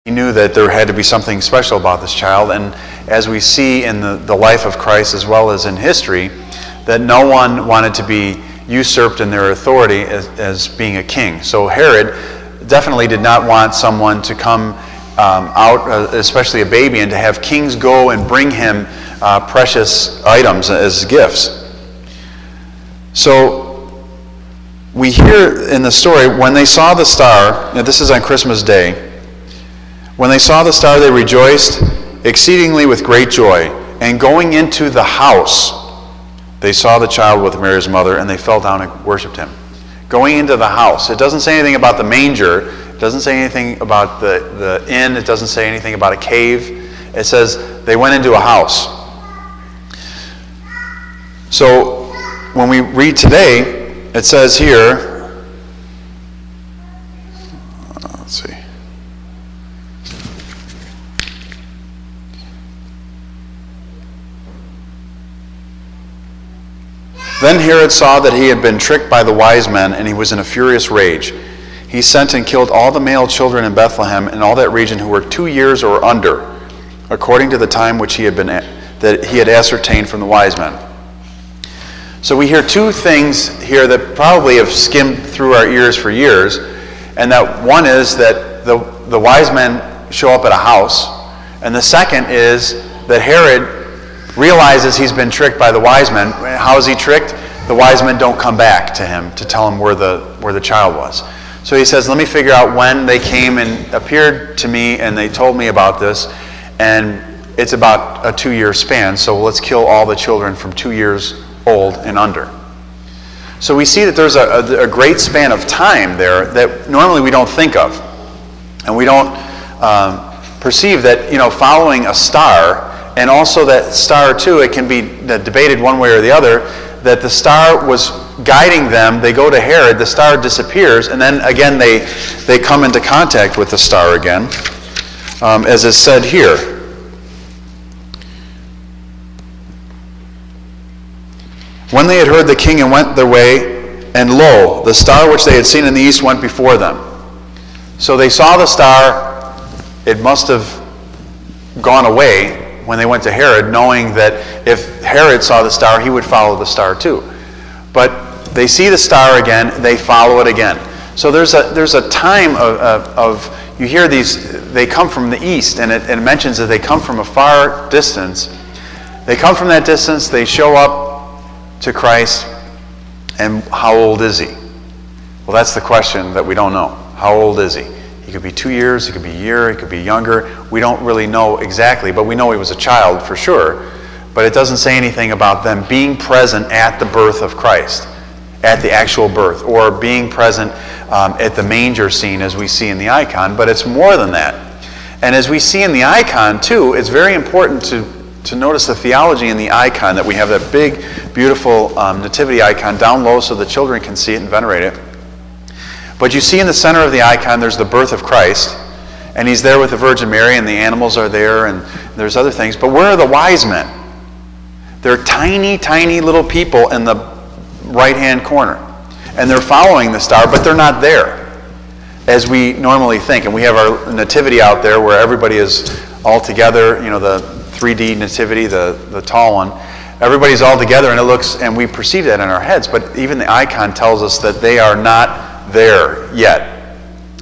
He knew that there had to be something special about this child, and as we see in the life of Christ as well as in history, that no one wanted to be usurped in their authority as being a king. So Herod definitely did not want someone to come out, especially a baby, and to have kings go and bring him precious items as gifts. So we hear in the story, when they saw the star, now this is on Christmas Day, when they saw the star, they rejoiced exceedingly with great joy. And going into the house, they saw the child with Mary his mother, and they fell down and worshipped him. Going into the house. It doesn't say anything about the manger. It doesn't say anything about the inn. It doesn't say anything about a cave. It says they went into a house. So when we read today, it says here, let's see. Then Herod saw that he had been tricked by the wise men, and he was in a furious rage. He sent and killed all the male children in Bethlehem and all that region who were 2 years or under, according to the time which he had ascertained from the wise men. So we hear two things here that probably have skimmed through our ears for years, and that one is that the wise men show up at a house, and the second is that Herod realizes he's been tricked by the wise men. How is he tricked? The wise men don't come back to him to tell him where the child was. So he says, let me figure out when they came and appeared to me and they told me about this, and it's about a 2-year span, so let's kill all the children from 2 years old and under. So we see that there's a great span of time there that normally we don't think of. And we don't perceive that, following a star, and also that star too, it can be debated one way or the other, that the star was guiding them. They go to Herod, the star disappears, and then again they come into contact with the star again, as is said here. When they had heard the king and went their way, and lo, the star which they had seen in the east went before them. So they saw the star. It must have gone away when they went to Herod, knowing that if Herod saw the star, he would follow the star too. But they see the star again, they follow it again. So there's a time of you hear these, they come from the east, and it mentions that they come from a far distance. They come from that distance, they show up to Christ, and how old is he? Well, that's the question that we don't know. How old is he? He could be 2 years, he could be a year, he could be younger. We don't really know exactly, but we know he was a child for sure. But it doesn't say anything about them being present at the birth of Christ, at the actual birth, or being present at the manger scene as we see in the icon, but it's more than that. And as we see in the icon too, it's very important to notice the theology in the icon, that we have that big, beautiful nativity icon down low so the children can see it and venerate it. But you see in the center of the icon, there's the birth of Christ, and he's there with the Virgin Mary, and the animals are there, and there's other things. But where are the wise men? They're tiny, tiny little people in the right-hand corner. And they're following the star, but they're not there, as we normally think. And we have our nativity out there where everybody is all together, the 3D nativity, the tall one. Everybody's all together, and it looks, and we perceive that in our heads, but even the icon tells us that they are not there yet.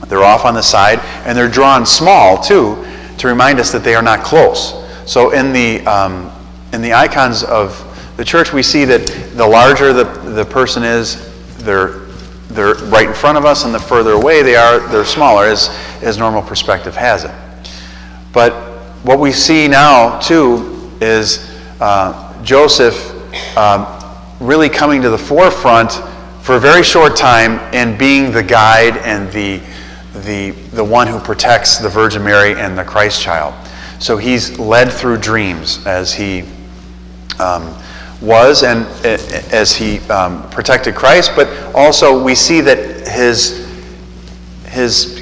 They're off on the side, and they're drawn small too, to remind us that they are not close. So in the icons of the church, we see that the larger the person is, they're right in front of us, and the further away they're smaller, as normal perspective has it. But what we see now too is Joseph really coming to the forefront for a very short time and being the guide and the one who protects the Virgin Mary and the Christ child. So he's led through dreams as he was, and as he protected Christ, but also we see that his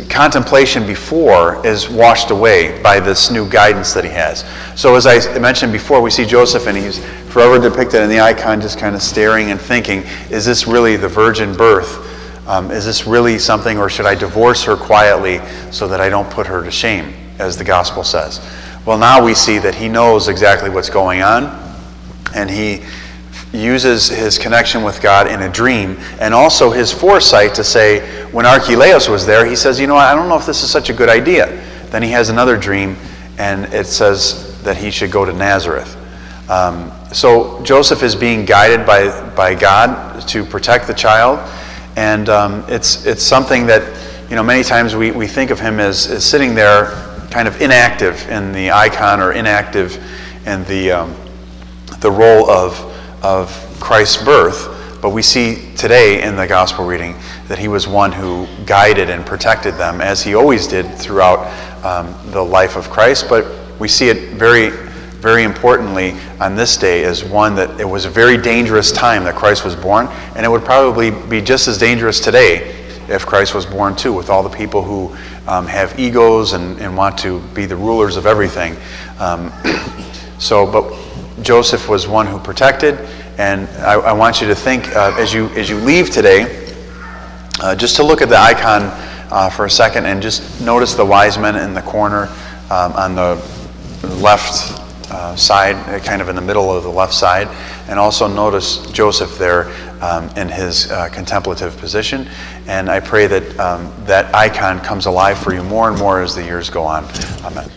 contemplation before is washed away by this new guidance that he has. So as I mentioned before, we see Joseph, and he's forever depicted in the icon just kind of staring and thinking, is this really the virgin birth? Is this really something, or should I divorce her quietly so that I don't put her to shame? as the gospel says. Well, now we see that he knows exactly what's going on, and he uses his connection with God in a dream, and also his foresight to say, when Archelaus was there, he says, I don't know if this is such a good idea. Then he has another dream, and it says that he should go to Nazareth. So Joseph is being guided by God to protect the child, and it's something that many times we think of him as sitting there kind of inactive in the icon, or inactive in the role of Christ's birth. But we see today in the gospel reading that he was one who guided and protected them, as he always did throughout the life of Christ. But we see it very, very importantly on this day as one that it was a very dangerous time that Christ was born, and it would probably be just as dangerous today if Christ was born too, with all the people who have egos and want to be the rulers of everything. But Joseph was one who protected, and I want you to think as you leave today, just to look at the icon for a second and just notice the wise men in the corner on the left side, kind of in the middle of the left side, and also notice Joseph there in his contemplative position. And I pray that that icon comes alive for you more and more as the years go on. Amen.